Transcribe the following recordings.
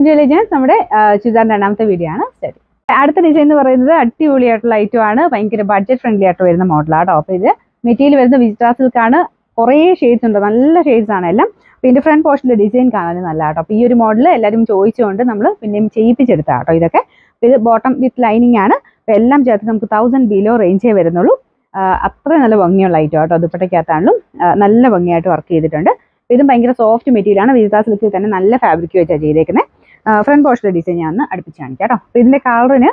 Intelligence നമ്മുടെ ചുരിദാറിന്റെ രണ്ടാമത്തെ video ആണ്. ശരി, അടുത്ത ഡിസൈൻ എന്ന് പറയുന്നത് അടിപൊളിയായിട്ടുള്ള ഐറ്റം ആണ്. ഭയങ്കര ബഡ്ജറ്റ് ഫ്രണ്ട്ലി ആയിട്ട് വരുന്ന മോഡലാണ്. അപ്പോൾ ഇത് മെറ്റീരിയൽ വരുന്ന വിസ്റ്റാ സിൽക്കാണ്. കുറേ ഷെയ്ഡ്സ് ഉണ്ട്, നല്ല ഷെയ്ഡ്സ് ആണ് എല്ലാം. പിന്നെ ഫ്രണ്ട് പോർഷനിലെ ഡിസൈൻ കാണാൻ നല്ല കേട്ടോ. അപ്പോൾ ഈ ഒരു മോഡൽ എല്ലാവരും ചോദിച്ചുകൊണ്ട് നമ്മൾ പിന്നെയും ചെയ്യിപ്പിച്ചെടുത്താ കേട്ടോ ഇതൊക്കെ. ഇത് ബോട്ടം വിത്ത് ലൈനിങ് ആണ്. അപ്പോൾ എല്ലാം ചേർത്ത് നമുക്ക് 1000 ബിലോ റേഞ്ചേ വരുന്നുള്ളൂ. അത്ര നല്ല ഭംഗിയുള്ള ഐറ്റം കേട്ടോ. ദുപ്പട്ടയ്ക്കകത്താണെങ്കിലും നല്ല ഭംഗിയായിട്ട് വർക്ക് ചെയ്തിട്ടുണ്ട്. ഇതും ഭയങ്കര സോഫ്റ്റ് മെറ്റീരിയൽ ആണ്. വിസ്റ്റാ സിൽക്കിൽ തന്നെ നല്ല ഫാബ്രിക് വെച്ചാണ് ചെയ്തേക്കുന്നത്. ഫ്രണ്ട് പോർഷനിലെ ഡിസൈൻ ഞാൻ ഒന്ന് അടുപ്പിച്ച് കാണിക്കാം കേട്ടോ. അപ്പോൾ ഇതിൻ്റെ കളറിന്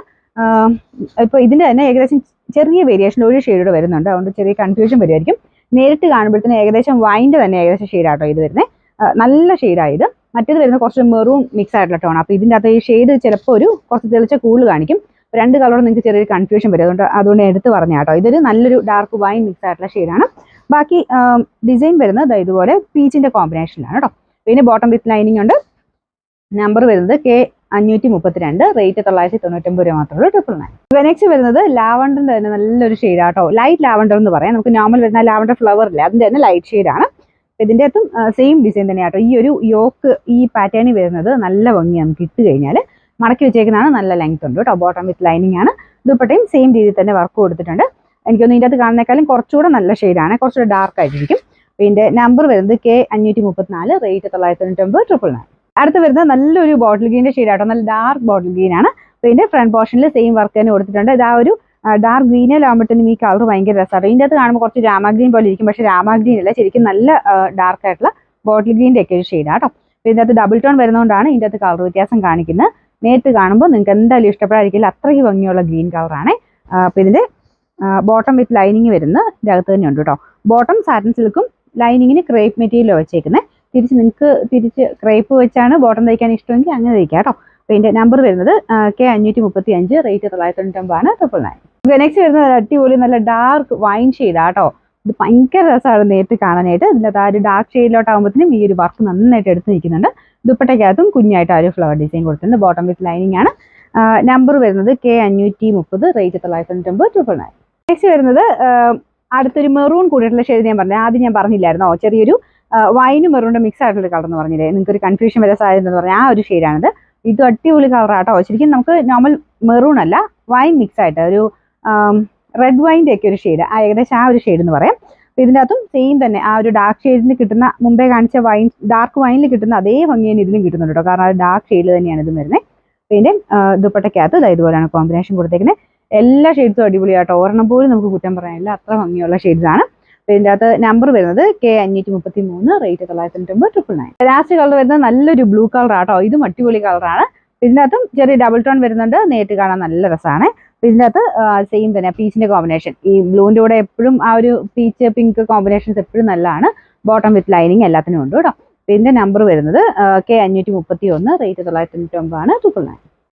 ഇപ്പോൾ ഇതിൻ്റെ തന്നെ ഏകദേശം ചെറിയ വേരിയേഷൻ ഒരു ഷെയ്ഡ് വരുന്നുണ്ട്. അതുകൊണ്ട് ചെറിയ കൺഫ്യൂഷൻ വരുമായിരിക്കും. നേരിട്ട് കാണുമ്പോഴത്തേന് ഏകദേശം വൈൻ്റെ തന്നെ ഏകദേശം ഷെയ്ഡാട്ടോ ഇത് വരുന്നത്. നല്ല ഷെയ്ഡായത്. മറ്റേത് വരുന്നത് കുറച്ച് മെറൂൺ മിക്സ് ആയിട്ടുള്ള ടോൺ. അപ്പോൾ ഇതിൻ്റെ അകത്ത് ഈ ഷെയ്ഡ് ചിലപ്പോൾ കുറച്ച് തെളിച്ച കൂടുതൽ കാണിക്കും. രണ്ട് കളറും നിങ്ങൾക്ക് ചെറിയൊരു കൺഫ്യൂഷൻ വരും. അതുകൊണ്ട് എടുത്ത് പറഞ്ഞ കേട്ടോ. ഇതൊരു നല്ലൊരു ഡാർക്ക് വൈൻ മിക്സ് ആയിട്ടുള്ള ഷെയ്ഡാണ്. ബാക്കി ഡിസൈൻ വരുന്നത് ഇതുപോലെ പീച്ചിൻ്റെ കോമ്പിനേഷനിലാണ് കേട്ടോ. പിന്നെ ബോട്ടം വിത്ത് ലൈനിങ് ഉണ്ട്. നമ്പർ വരുന്നത് K532, റേറ്റ് 999 രൂപ മാത്രമേ ഉള്ളൂ. 999. നെക്സ്റ്റ് വരുന്നത് ലാവണ്ടറിൻ്റെ തന്നെ നല്ലൊരു ഷെയ്ഡാട്ടോ. ലൈറ്റ് ലാവണ്ടർ എന്ന് പറയാം. നമുക്ക് നോർമൽ വരുന്ന ലാവണ്ടർ ഫ്ലവർ ഇല്ല, അതിൻ്റെ തന്നെ ലൈറ്റ് ഷെയ്ഡാണ്. ഇതിൻ്റെ അകത്തും സെയിം ഡിസൈൻ തന്നെയാട്ടോ. ഈ ഒരു യോക്ക് ഈ പാറ്റേണിൽ വരുന്നത് നല്ല ഭംഗി നമുക്ക് ഇട്ട് കഴിഞ്ഞാൽ മടക്കി വെച്ചേക്കുന്നതാണ്. നല്ല ലെങ്ത് ഉണ്ട് കേട്ടോ. ബോട്ടം വിത്ത് ലൈനിങ് ആണ്. ദുപ്പട്ടയും സെയിം രീതിയിൽ തന്നെ വർക്ക് കൊടുത്തിട്ടുണ്ട്. എനിക്കൊന്ന് ഇതിൻ്റെ അകത്ത് കാണുന്നേക്കാളും കുറച്ചുകൂടെ നല്ല ഷെയ്ഡാണ്. കുറച്ചുകൂടെ ഡാർക്ക് ആയിരിക്കും. ഇതിൻ്റെ നമ്പർ വരുന്നത് K534, റേറ്റ് 999, 999. അടുത്ത് വരുന്നത് നല്ലൊരു ബോട്ടിൽ ഗ്രീൻ്റെ ഷെയ്ഡാട്ടോ. നല്ല ഡാർക്ക് ബോട്ടിൽ ഗ്രീൻ ആണ്. അപ്പോൾ ഇതിൻ്റെ ഫ്രണ്ട് പോർഷനിൽ സെയിം വർക്ക് തന്നെ കൊടുത്തിട്ടുണ്ട്. ഇത് ആ ഒരു ഡാർക്ക് ഗ്രീനിലാകുമ്പോഴത്തേനും ഈ കളർ ഭയങ്കര രസമാണ്. ഇതിൻ്റെ അകത്ത് കാണുമ്പോൾ കുറച്ച് രാമ ഗ്രീൻ പോലെ ഇരിക്കും, പക്ഷേ രാമ ഗ്രീൻ അല്ല, ശരിക്കും നല്ല ഡാർക്ക് ആയിട്ടുള്ള ബോട്ടിൽ ഗ്രീൻ്റെ ഒക്കെ ഒരു ഷെയ്ഡാട്ടോ. അപ്പോൾ ഇതിൻ്റെ അകത്ത് ഡബിൾ ടോൺ വരുന്നതുകൊണ്ടാണ് ഇതിൻ്റെ അകത്ത് കളർ വ്യത്യാസം കാണിക്കുന്നത്. നേരിട്ട് കാണുമ്പോൾ നിങ്ങൾക്ക് എന്തായാലും ഇഷ്ടപ്പെടാതിരിക്കില്ല, അത്രയ്ക്ക് ഭംഗിയുള്ള ഗ്രീൻ കളറാണ്. അപ്പോൾ ഇതിൻ്റെ ബോട്ടം വിത്ത് ലൈനിങ് വരുന്ന ഇതിൻ്റെ അകത്ത് തന്നെ ഉണ്ട് കേട്ടോ. ബോട്ടം സാറ്റിൻ സിൽക്കും ലൈനിങ്ങിന് ക്രേപ്പ് മെറ്റീരിയൽ വെച്ചേക്കുന്നത്. തിരിച്ച് ക്രേപ്പ് വെച്ചാണ് ബോട്ടം തയ്ക്കാൻ ഇഷ്ടമെങ്കിൽ അങ്ങനെ തയ്ക്കാം കേട്ടോ. അപ്പോൾ ഇതിൻ്റെ നമ്പർ വരുന്നത് K535, റേറ്റ് 999, 999. നെക്സ്റ്റ് വരുന്നത് അടിപൊളി നല്ല ഡാർക്ക് വൈൻ ഷെയ്ഡാട്ടോ. ഇത് ഭയങ്കര രസമാണ് നേരിട്ട് കാണാനായിട്ട്. ഇതിൻ്റെ ആ ഒരു ഡാർക്ക് ഷെയ്ഡിലോട്ടാകുമ്പോഴത്തേനും ഈ ഒരു വർക്ക് നന്നായിട്ട് എടുത്ത് നിൽക്കുന്നുണ്ട്. ദുപ്പട്ടയ്ക്കകത്തും കുഞ്ഞായിട്ട് ആ ഒരു ഫ്ലവർ ഡിസൈൻ കൊടുത്തിട്ടുണ്ട്. ബോട്ടം വിത്ത് ലൈനിങ് ആണ്. നമ്പർ വരുന്നത് K530, റേറ്റ് 999, 999. നെക്സ്റ്റ് വരുന്നത് അടുത്തൊരു മെറൂൺ കൂടിയിട്ടുള്ള ഷെയ്ഡ് ഞാൻ പറഞ്ഞു. ആദ്യം ഞാൻ പറഞ്ഞില്ലായിരുന്നോ, ചെറിയൊരു വൈനും മെറൂണിൻ്റെ മിക്സ് ആയിട്ടുള്ള കളർ എന്ന് പറഞ്ഞില്ലേ, നിങ്ങൾക്കൊരു കൺഫ്യൂഷൻ വരാൻ സാധ്യത എന്ന് പറഞ്ഞാൽ ആ ഒരു ഷെയ്ഡാണിത്. ഇത് അടിപൊളി കളറാട്ടോ. ശരിക്കും നമുക്ക് നോർമൽ മെറൂൺ അല്ല, വൈൻ മിക്സ് ആയിട്ട് ഒരു റെഡ് വൈൻ്റെ ഒക്കെ ഒരു ഷെയ്ഡ്, ഏകദേശം ആ ഒരു ഷെയ്ഡ് എന്ന് പറയാം. അപ്പോൾ ഇതിൻ്റെ അകത്തും സെയിം തന്നെ ആ ഒരു ഡാർക്ക് ഷെയ്ഡിന് കിട്ടുന്ന മുമ്പേ കാണിച്ച വൈൻ ഡാർക്ക് വൈനിൽ കിട്ടുന്ന അതേ ഭംഗി തന്നെ ഇതിലും കിട്ടുന്നുണ്ട് കേട്ടോ. കാരണം അത് ഡാർക്ക് ഷെയ്ഡിൽ തന്നെയാണ് ഇത് വരുന്നത്. പിന്നെ ദുപ്പട്ടയ്ക്കകത്ത് ഇതുപോലെയാണ് കോമ്പിനേഷൻ കൊടുത്തേക്കുന്നത്. എല്ലാ ഷെയ്ഡ്സും അടിപൊളിയാട്ടോ. ഒരെണ്ണം പോലും നമുക്ക് കുറ്റം പറയാനില്ല, അത്ര ഭംഗിയുള്ള ഷെയ്ഡ്സാണ്. ഇതിൻ്റെ അകത്ത് നമ്പർ വരുന്നത് K533, റേറ്റ് 999, 999. ലാസ്റ്റ് കളർ വരുന്നത് നല്ലൊരു ബ്ലൂ കളർ ആട്ടോ. ഇതും അടിപൊളി കളറാണ്. ഇതിൻ്റെ അകത്തും ചെറിയ ഡബിൾ ടോൺ വരുന്നുണ്ട്. നേരിട്ട് കാണാൻ നല്ല രസമാണ്. ഇതിൻ്റെ അകത്ത് സെയിം തന്നെ പീച്ചിൻ്റെ കോമ്പിനേഷൻ. ഈ ബ്ലൂവിൻ്റെ കൂടെ എപ്പോഴും ആ ഒരു പീച്ച് പിങ്ക് കോമ്പിനേഷൻസ് എപ്പോഴും നല്ലതാണ്. ബോട്ടം വിത്ത് ലൈനിങ് എല്ലാത്തിനും ഉണ്ട് കേട്ടോ. ഇതിൻ്റെ നമ്പർ വരുന്നത് K531, റേറ്റ് 999, 999.